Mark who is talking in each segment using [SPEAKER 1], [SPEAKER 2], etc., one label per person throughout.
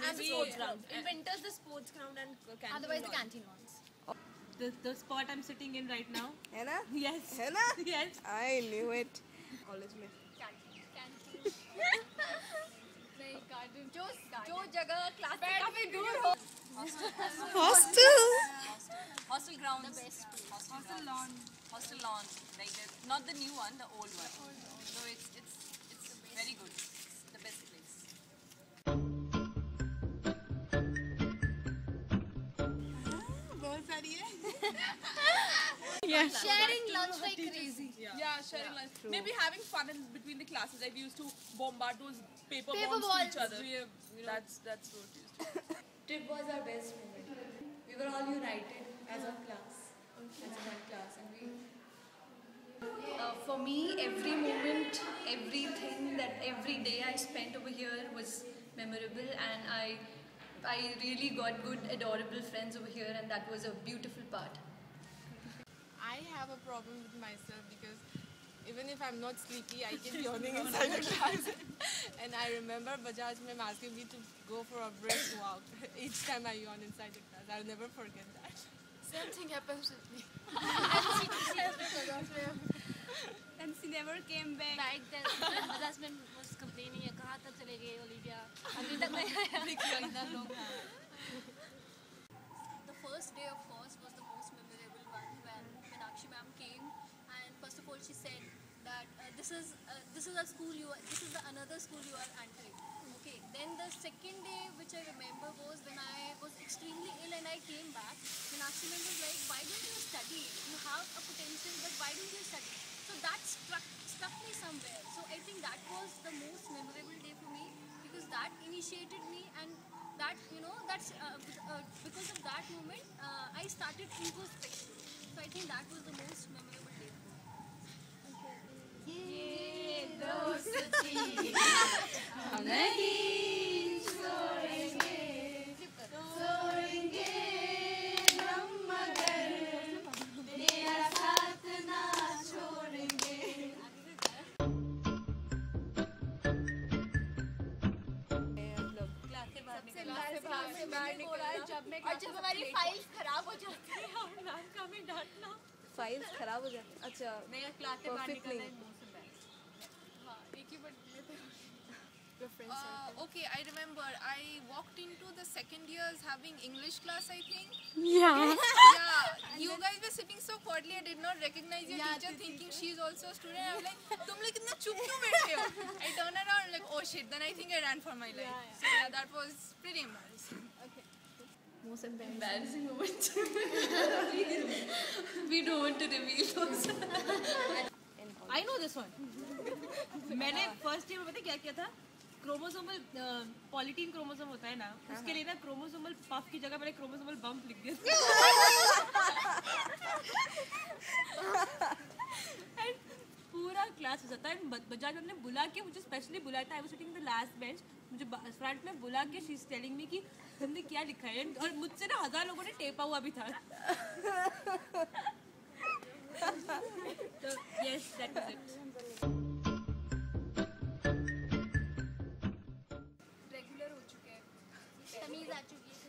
[SPEAKER 1] And the sports ground. In winters, the sports ground and canteen. Otherwise, the canteen ones.
[SPEAKER 2] The spot I'm sitting in right now.
[SPEAKER 3] है ना?
[SPEAKER 2] Yes.
[SPEAKER 3] है ना?
[SPEAKER 2] Yes.
[SPEAKER 3] I knew it. College में.
[SPEAKER 1] Canteen. नहीं garden. जो जगह class से काफी दूर हो.
[SPEAKER 3] Hostel.
[SPEAKER 4] Hostel grounds.
[SPEAKER 1] The best place.
[SPEAKER 4] Hostel lawn. Hostel lawn. Like that. Not the new one, the old one. So it's very good. It's the best place.
[SPEAKER 3] बहुत सारी है.
[SPEAKER 1] Sharing lunch like crazy.
[SPEAKER 5] Yeah, sharing lunch. Maybe having fun in between the classes. Like we used to bombard those paper
[SPEAKER 1] Paper
[SPEAKER 5] bombs to each
[SPEAKER 1] balls.
[SPEAKER 5] other. That's what we used to.
[SPEAKER 6] Trip was our best moment. We were all united as a class, as one class, and we. For me, every moment, everything that every day I spent over here was memorable, and I really got good, adorable friends over here, and that was a beautiful part.
[SPEAKER 7] I have a problem with myself because even if I'm not sleepy, I keep yawning inside the class. And I remember Bajaj ma'am asking me to go for a brisk walk each time I yawn inside the class. I'll never forget that.
[SPEAKER 1] Same thing happens with me.
[SPEAKER 6] And she never came back.
[SPEAKER 1] Like that, the husband was complaining, कहाँ तक चले गए Olivia? अभी तक नहीं आया. The first day, of course, was the most memorable one when Meenakshi ma'am came, and first of all she said that this is a school this is the another school you are entering. Okay. Then the second day, which I remember, was when I was extremely ill and I came back. Meenakshi ma'am was like, "Why don't you study? You have a potential, but why don't you study?" So that struck me somewhere. So I think that was the most memorable day for me because that initiated me, and that that's because of that moment I started introspection. So I think that was the most memorable day for me. और जब हमारी files खराब हो जाती है और ma'am का हमें डांटना.
[SPEAKER 3] Files खराब हो जाते. अच्छा.
[SPEAKER 2] नहीं क्लास से बाहर
[SPEAKER 3] Perfect
[SPEAKER 2] निकलना
[SPEAKER 3] नहीं.
[SPEAKER 2] है most embarrassing.
[SPEAKER 1] हाँ एक ही your friends.
[SPEAKER 7] Okay, I remember I walked into the second years having English class, I think.
[SPEAKER 3] Yeah.
[SPEAKER 7] Yeah, you guys were sitting so quietly. I did not recognize your teacher, thinking she's also a student. I was like, "तुम लोग कितना चुप क्यों बैठे हो?" I turned around like, "Oh shit!" Then I think I ran for my life. So yeah, that was pretty embarrassing.
[SPEAKER 6] Most embarrassing moment. We don't want to reveal those.
[SPEAKER 2] I know this one. मैंने first day में पता क्या किया था? Chromosomal polytene chromosome होता है ना, उसके लिए ना क्रोमोसोमल पफ की जगह मैंने क्रोमोसोमल बम्प लिख दिया. पूरा क्लास हो जाता है. बजाज ने बुला के मुझे स्पेशली बुलाया था. I was sitting in the last bench. मुझे फ्रंट में बुला के शी इज टेलिंग मी कि तुमने क्या लिखा है, और मुझसे ना 1000 लोगों ने टेपा हुआ भी था. तो yes that was it.
[SPEAKER 1] Regular हो चुके हैं. तमीज आ चुकी है.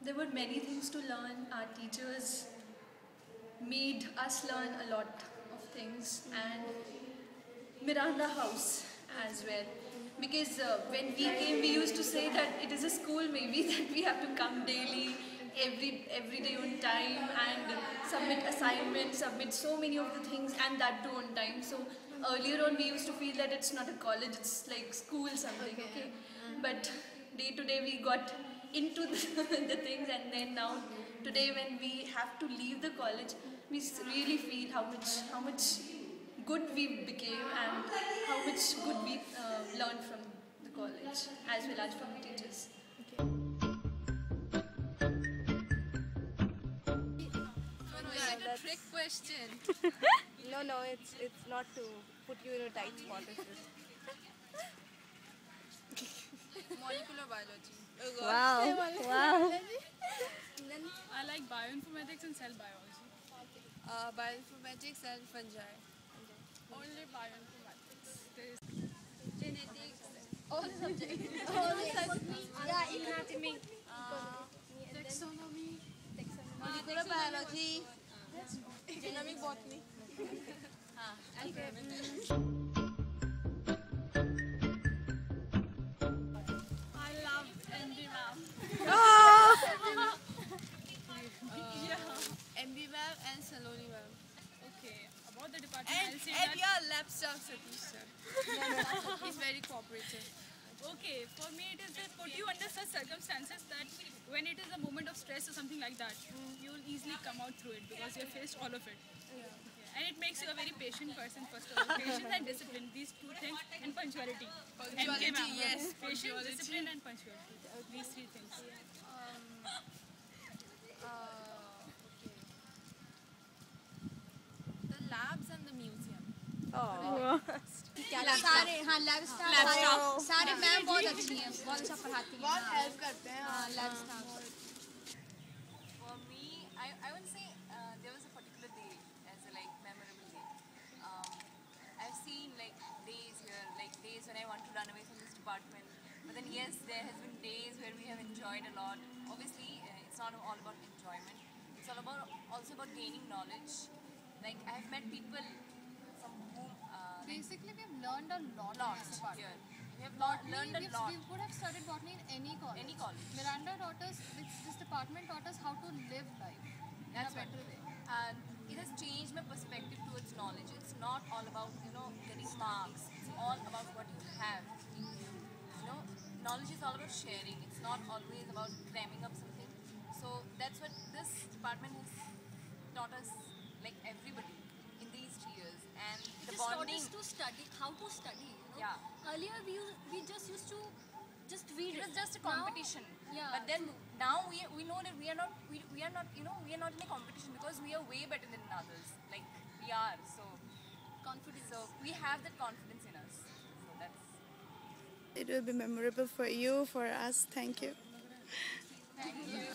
[SPEAKER 6] There were many things to learn. Our teachers made us learn a lot of things, and Miranda House as well. Because when we came, we used to say that it is a school maybe that we have to come daily, every day on time, and submit assignments, submit so many of the things, and that too on time. So earlier on we used to feel that it's not a college, it's like school something. Okay. But day to day we got into the things, and then now today when we have to leave the college, we really feel how much good we became and how much good we learned from the college as well as from the teachers.
[SPEAKER 7] Is it a trick question?
[SPEAKER 3] No, it's not to put you in a tight spot. It's just.
[SPEAKER 7] Molecular biology.
[SPEAKER 3] Wow.
[SPEAKER 5] I like bioinformatics and cell biology.
[SPEAKER 7] Bioinformatics and fungi.
[SPEAKER 5] Only bioinformatics.
[SPEAKER 6] Genetics.
[SPEAKER 1] All the subjects.
[SPEAKER 3] Yeah, anatomy.
[SPEAKER 1] Taxonomy.
[SPEAKER 3] Molecular biology. Genomic botany.
[SPEAKER 1] I love MD ma'am.
[SPEAKER 7] MB ma'am and Saloni ma'am.
[SPEAKER 5] Okay, about the department,
[SPEAKER 7] And,
[SPEAKER 5] I'll say
[SPEAKER 7] and
[SPEAKER 5] that.
[SPEAKER 7] your lab staff Satish sir. He's very cooperative.
[SPEAKER 5] Okay, for me it is they put you under such circumstances that when it is a moment of stress or something like that, you will easily come out through it because you have faced all of it. Yeah. And it makes you a very patient person first of all. Patience and discipline, these two things, and punctuality.
[SPEAKER 7] Punctuality,
[SPEAKER 5] MK ma'am.
[SPEAKER 7] yes,
[SPEAKER 5] Patience,
[SPEAKER 7] punctuality.
[SPEAKER 5] discipline, and punctuality. These three things.
[SPEAKER 7] The labs and the museum.
[SPEAKER 1] सारे हाँ lab staff सारे ma'am बहुत अच्छी हैं, बहुत अच्छा पढ़ाती हैं.
[SPEAKER 7] बहुत हेल्प करते हैं.
[SPEAKER 1] हाँ lab staff.
[SPEAKER 4] For me, I would say there was a particular day as a like memorable day. I've seen like days here, like days when I want to run away from this department. But then yes, there has been days where we have enjoyed a lot. Obviously, it's not all about enjoyment. It's all about also about gaining knowledge. Like I have met people from whom
[SPEAKER 1] Basically, we have learned a lot in this
[SPEAKER 4] here.
[SPEAKER 1] department.
[SPEAKER 4] We have learned a lot.
[SPEAKER 1] We would have studied botany in any college.
[SPEAKER 4] Any college.
[SPEAKER 1] Miranda taught us, this department taught us how to live life in
[SPEAKER 4] That's
[SPEAKER 1] a
[SPEAKER 4] what.
[SPEAKER 1] better way.
[SPEAKER 4] And it has changed my perspective towards knowledge. It's not all about getting marks. It's all about what you have in you. Knowledge is all about sharing. It's not always about cramming up something. So that's what this department has taught us, like everybody, in these 3 years. And the
[SPEAKER 1] Just taught
[SPEAKER 4] bonding.
[SPEAKER 1] us to study, how to study.
[SPEAKER 4] Yeah.
[SPEAKER 1] Earlier we just used to just read
[SPEAKER 4] It
[SPEAKER 1] it.
[SPEAKER 4] was just a
[SPEAKER 1] Now-
[SPEAKER 4] competition.
[SPEAKER 1] yeah.
[SPEAKER 4] But then now we know that we are not in a competition because we are way better than others. Like we are. So
[SPEAKER 1] Confidence.
[SPEAKER 4] so we have that confidence in us. So that's.
[SPEAKER 8] It will be memorable for you, for us. Thank you.
[SPEAKER 1] Thank you.